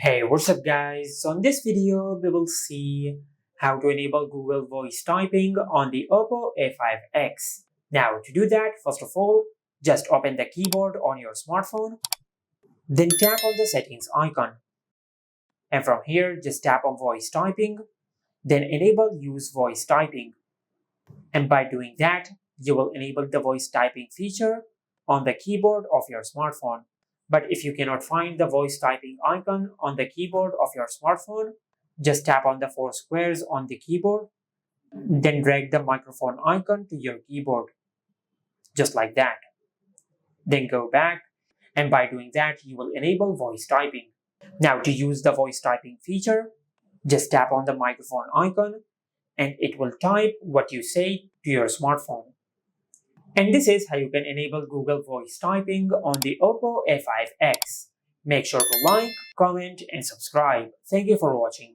Hey, what's up guys? So in this video, we will see how to enable Google Voice Typing on the Oppo A5x. Now to do that, first of all, just open the keyboard on your smartphone, then tap on the settings icon. And from here, just tap on Voice Typing, then enable Use Voice Typing. And by doing that, you will enable the voice typing feature on the keyboard of your smartphone. But if you cannot find the voice typing icon on the keyboard of your smartphone, just tap on the four squares on the keyboard, then drag the microphone icon to your keyboard, just like that. Then go back, and by doing that, you will enable voice typing. Now, to use the voice typing feature, just tap on the microphone icon, and it will type what you say to your smartphone. And this is how you can enable Google Voice Typing on the Oppo A5x. Make sure to like, comment, and subscribe. Thank you for watching.